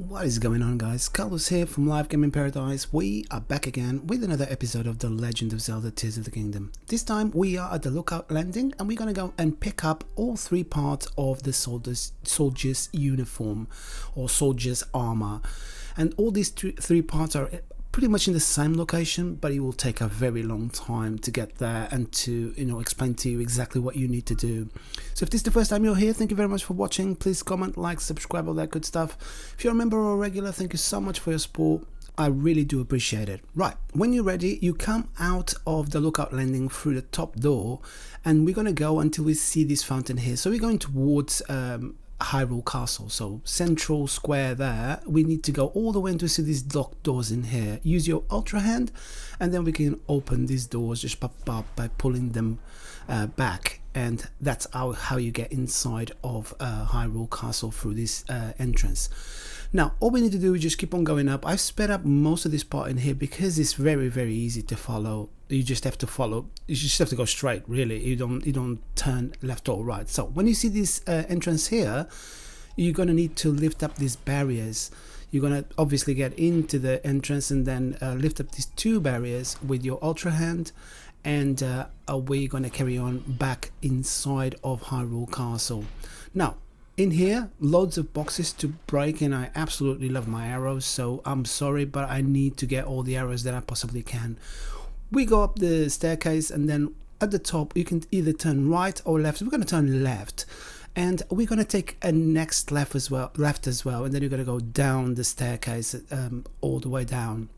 What is going on, guys? Carlos here from Live Gaming Paradise. We are back again with another episode of the Legend of Zelda Tears of the Kingdom. This time we are at the Lookout Landing and we're going to go and pick up all three parts of the soldier's uniform or soldier's armor. And all these three parts are pretty much in the same location, but it will take a very long time to get there and to explain to you exactly what you need to do. So if this is the first time you're here, thank you very much for watching. Please comment, like, subscribe, all that good stuff. If you're a member or a regular, thank you so much for your support. I really do appreciate it. Right, when you're ready, you come out of the Lookout Landing through the top door, and we're going to go until we see this fountain here. So we're going towards Hyrule Castle, so central square there. We need to go all the way to see these locked doors in here. Use your ultra hand and then we can open these doors just by pulling them back, and that's how you get inside of Hyrule Castle through this entrance. Now all we need to do is just keep on going up. I've sped up most of this part in here because it's very easy to follow. You just have to follow, you just have to go straight, really. You don't turn left or right. So when you see this entrance here, you're going to need to lift up these barriers. You're going to obviously get into the entrance and then lift up these two barriers with your ultra hand, and we're going to carry on back inside of Hyrule Castle. Now in here, loads of boxes to break, and I absolutely love my arrows, so I'm sorry, but I need to get all the arrows that I possibly can. We go up the staircase, and then at the top you can either turn right or left. So we're going to turn left, and we're going to take a next left as well, and then you're going to go down the staircase all the way down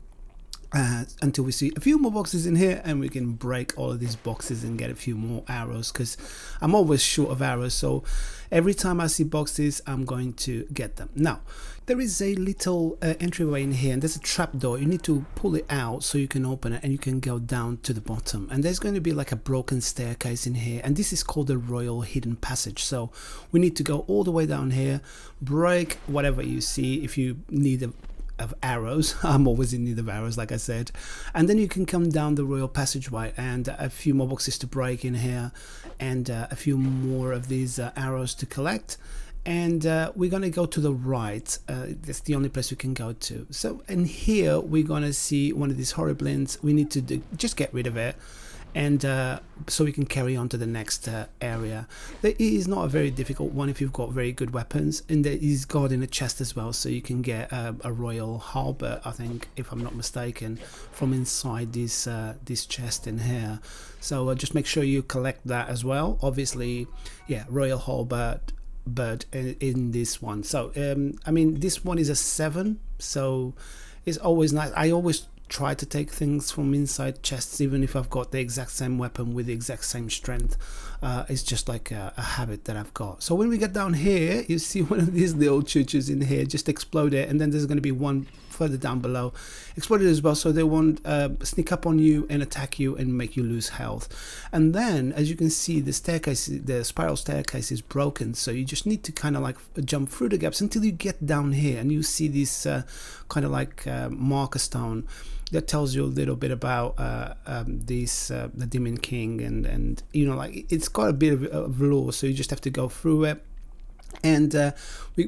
until we see a few more boxes in here, and we can break all of these boxes and get a few more arrows, because I'm always short of arrows, so every time I see boxes I'm going to get them. Now there is a little entryway in here, and there's a trap door. You need to pull it out so you can open it and you can go down to the bottom, and there's going to be like a broken staircase in here, and this is called the Royal Hidden Passage. So we need to go all the way down here, break whatever you see. If you need of arrows, I'm always in need of arrows, like I said, and then you can come down the royal passageway, and a few more boxes to break in here, and a few more of these arrows to collect, and we're gonna go to the right. That's the only place we can go to. So in here we're gonna see one of these horriblins. We need to just get rid of it, and so we can carry on to the next area. It is not a very difficult one if you've got very good weapons, and there is God in a chest as well, so you can get a royal halberd, I think, if I'm not mistaken, from inside this chest in here. So just make sure you collect that as well. Obviously, yeah, royal halberd in this one. So I mean, this one is a 7, so it's always nice. I always try to take things from inside chests, even if I've got the exact same weapon with the exact same strength. It's just like a habit that I've got. So when we get down here, you see one of these little choo-choos in here. Just explode it, and then there's going to be one further down below, explode it as well, so they won't sneak up on you and attack you and make you lose health. And then, as you can see, the staircase, the spiral staircase, is broken, so you just need to kind of like jump through the gaps until you get down here, and you see this kind of like marker stone that tells you a little bit about the Demon King, and like it's got a bit of lore, so you just have to go through it. And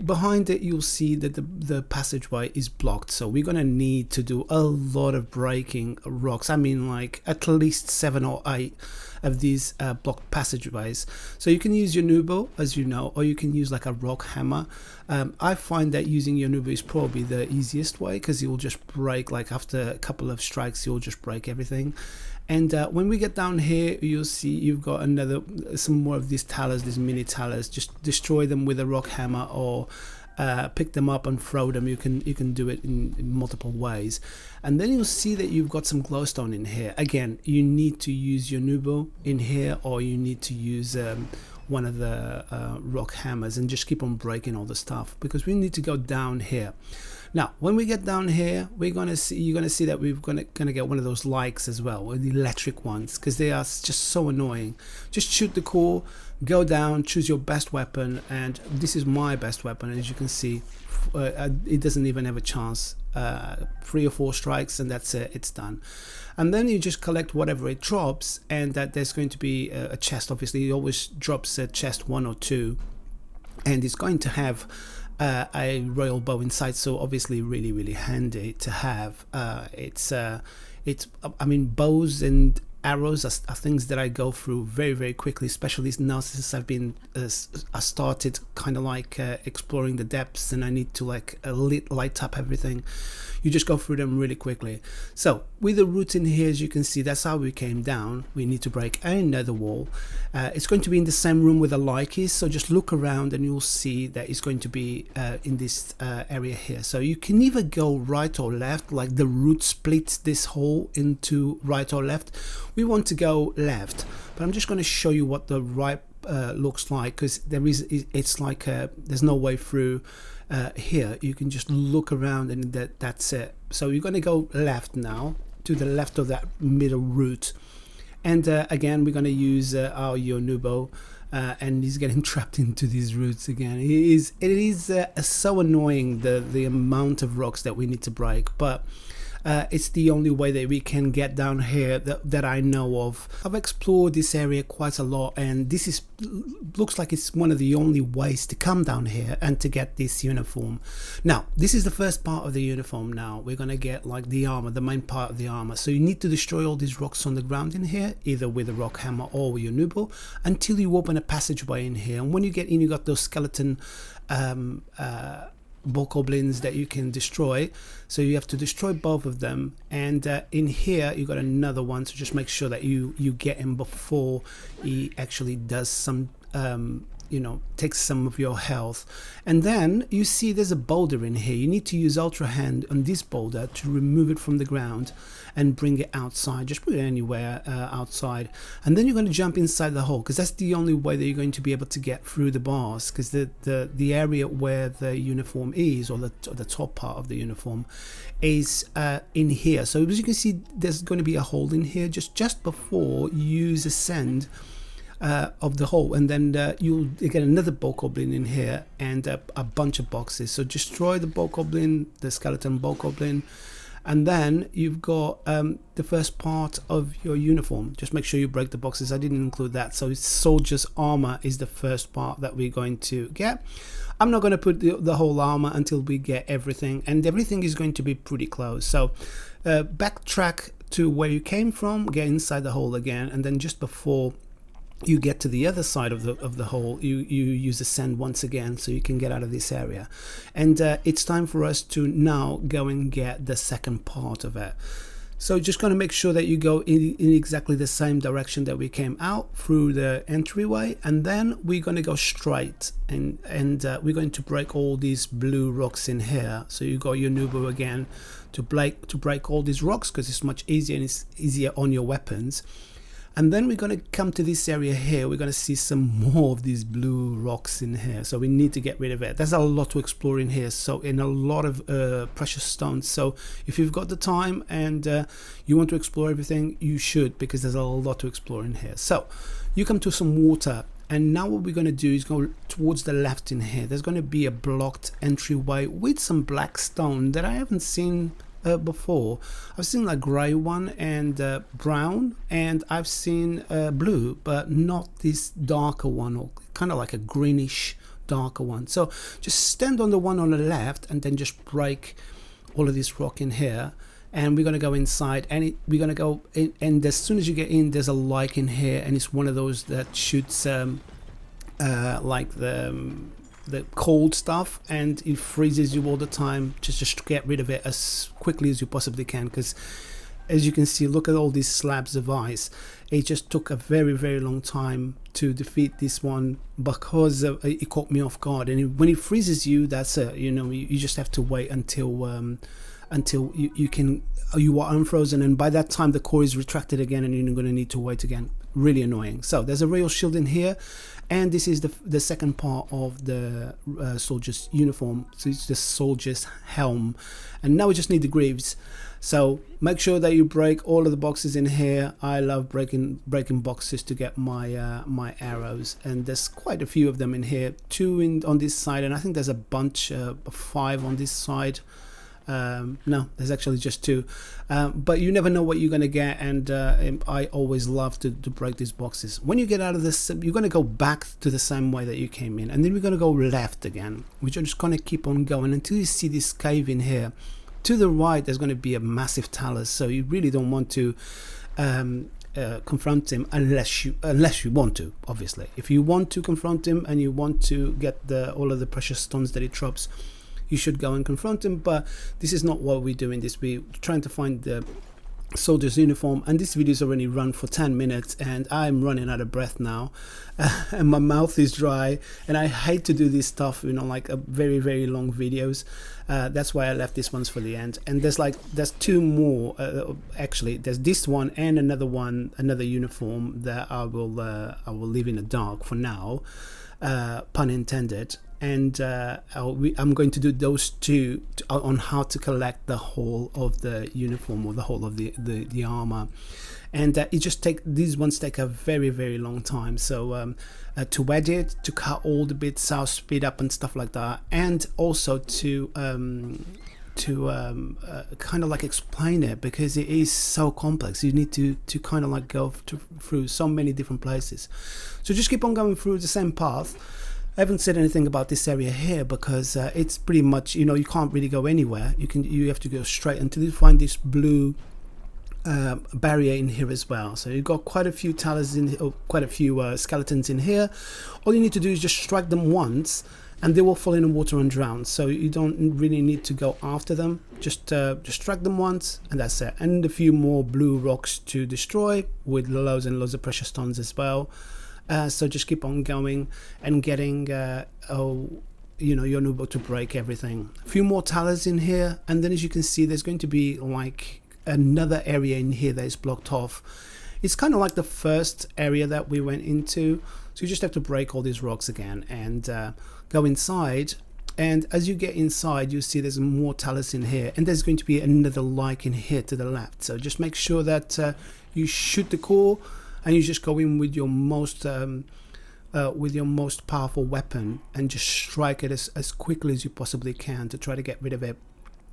behind it you'll see that the passageway is blocked, so we're gonna need to do a lot of breaking rocks. I mean, like at least 7 or 8 of these blocked passageways. So you can use your Nubo, as you know, or you can use like a rock hammer. I find that using your Nubo is probably the easiest way, because it will just break, like after a couple of strikes you'll just break everything. And when we get down here, you'll see you've got some more of these talers, these mini talers. Just destroy them with a rock hammer, or pick them up and throw them. You can do it in multiple ways. And then you'll see that you've got some glowstone in here. Again, you need to use your Nubo in here, or you need to use one of the rock hammers, and just keep on breaking all the stuff, because we need to go down here. Now when we get down here, you're gonna see that we're gonna get one of those likes as well, or the electric ones, because they are just so annoying. Just shoot the core, go down, choose your best weapon, and this is my best weapon. As you can see, it doesn't even have a chance. 3 or 4 strikes and that's it, it's done. And then you just collect whatever it drops, and that there's going to be a chest. Obviously it always drops a chest 1 or 2, and it's going to have a royal bow inside, so obviously really handy to have. It's I mean, bows and arrows are things that I go through very quickly, especially now since I've been I started kind of like exploring the depths, and I need to like light up everything. You just go through them really quickly. So with the route in here, as you can see, that's how we came down. We need to break another wall. It's going to be in the same room where the like is, so just look around and you'll see that it's going to be in this area here. So you can either go right or left, like the route splits this hole into right or left. We want to go left, but I'm just going to show you what the right looks like, because it's like there's no way through here. You can just look around and that's it. So you're going to go left now, to the left of that middle route, and again we're going to use our Yonubo, and he's getting trapped into these roots again. It is so annoying, the amount of rocks that we need to break, but it's the only way that we can get down here that I know of. I've explored this area quite a lot, and this looks like it's one of the only ways to come down here and to get this uniform. Now, this is the first part of the uniform. Now we're gonna get like the armor, the main part of the armor. So you need to destroy all these rocks on the ground in here, either with a rock hammer or with your Nubo, until you open a passageway in here. And when you get in, you got those skeleton bokoblins that you can destroy, so you have to destroy both of them. And in here you got another one, so just make sure that you get him before he actually does some you know, takes some of your health. And then you see there's a boulder in here. You need to use Ultra Hand on this boulder to remove it from the ground and bring it outside. Just put it anywhere outside, and then you're going to jump inside the hole, because that's the only way that you're going to be able to get through the bars, because the area where the uniform is, or the top part of the uniform, is in here. So as you can see, there's going to be a hole in here just before you use ascend of the hole, and then you'll get another bokoblin in here and a bunch of boxes. So destroy the bokoblin, the skeleton bokoblin, and then you've got the first part of your uniform. Just make sure you break the boxes. I didn't include that. So soldier's armor is the first part that we're going to get. I'm not going to put the whole armor until we get everything, and everything is going to be pretty close. So backtrack to where you came from, get inside the hole again, and then just before you get to the other side of the hole, you use ascend once again, so you can get out of this area. And it's time for us to now go and get the second part of it. So just going to make sure that you go in exactly the same direction that we came out through the entryway, and then we're going to go straight, and we're going to break all these blue rocks in here. So you got your Nubo again to break all these rocks, because it's much easier and it's easier on your weapons. And then we're going to come to this area here. We're going to see some more of these blue rocks in here, so we need to get rid of it. There's a lot to explore in here, so in a lot of precious stones. So if you've got the time and you want to explore everything, you should, because there's a lot to explore in here. So you come to some water, and now what we're going to do is go towards the left in here. There's going to be a blocked entryway with some black stone that I haven't seen before. I've seen like grey one and brown, and I've seen blue, but not this darker one, or kind of like a greenish darker one. So just stand on the one on the left and then just break all of this rock in here, and we're going to go inside, and we're going to go in, and as soon as you get in, there's a like in here, and it's one of those that shoots like the cold stuff, and it freezes you all the time. Just get rid of it as quickly as you possibly can, because as you can see, look at all these slabs of ice. It just took a very long time to defeat this one, because it caught me off guard. And when it freezes you, that's it. You know, you just have to wait until you are unfrozen, and by that time the core is retracted again, and you're going to need to wait again. Really annoying. So there's a royal shield in here, and this is the second part of the soldier's uniform. So it's the soldier's helm, and now we just need the greaves. So make sure that you break all of the boxes in here. I love breaking boxes to get my my arrows, and there's quite a few of them in here. 2 on this side, and I think there's a bunch 5 on this side. No, there's actually just 2, but you never know what you're gonna get, and I always love to break these boxes. When you get out of this, you're gonna go back to the same way that you came in, and then we're gonna go left again. We're just gonna keep on going until you see this cave in here. To the right there's going to be a massive talus, so you really don't want to confront him unless you want to. Obviously, if you want to confront him and you want to get all of the precious stones that he drops, you should go and confront him. But this is not what we're doing. We're trying to find the soldier's uniform, and this video's already run for 10 minutes and I'm running out of breath now, and my mouth is dry, and I hate to do this stuff, you know, like a very long videos. That's why I left this ones for the end. And there's 2 more, actually there's this one and another uniform that I will leave in the dark for now, pun intended. And I'm going to do those 2 on how to collect the whole of the uniform, or the whole of the armor. And these ones take a very long time, so to edit, to cut all the bits out, speed up and stuff like that, and also to kind of like explain it, because it is so complex. You need to kind of like go through so many different places. So just keep on going through the same path. I haven't said anything about this area here because it's pretty much, you know, you can't really go anywhere. You have to go straight until you find this blue barrier in here as well. So you've got quite a few talus in, or quite a few skeletons in here. All you need to do is just strike them once and they will fall in the water and drown. So you don't really need to go after them. Just strike them once and that's it. And a few more blue rocks to destroy, with loads and loads of precious stones as well. So just keep on going and getting you know, you're able to break everything. A few more talus in here, and then as you can see there's going to be like another area in here that is blocked off. It's kind of like the first area that we went into, so you just have to break all these rocks again and go inside. And as you get inside, you see there's more talus in here, and there's going to be another like in here to the left. So just make sure that you shoot the core and you just go in with your most powerful weapon and just strike it as quickly as you possibly can to try to get rid of it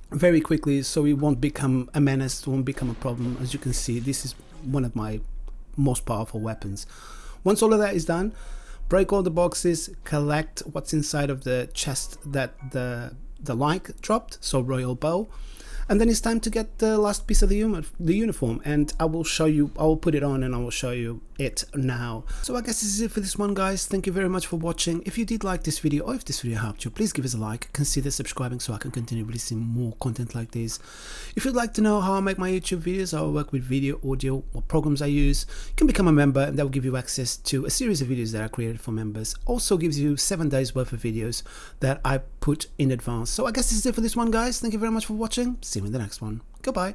very quickly, so it won't become a menace, it won't become a problem. As you can see, this is one of my most powerful weapons. Once all of that is done, break all the boxes, collect what's inside of the chest that the like dropped, so royal bow. And then it's time to get the last piece of the uniform, and I will show you, I will put it on and I will show you it now. So I guess this is it for this one, guys. Thank you very much for watching. If you did like this video, or if this video helped you, please give us a like, consider subscribing so I can continue releasing more content like this. If you'd like to know how I make my YouTube videos, how I work with video, audio, what programs I use, you can become a member, and that will give you access to a series of videos that I created for members. Also gives you 7 days worth of videos that I put in advance. So I guess this is it for this one, guys. Thank you very much for watching. See you in the next one. Goodbye.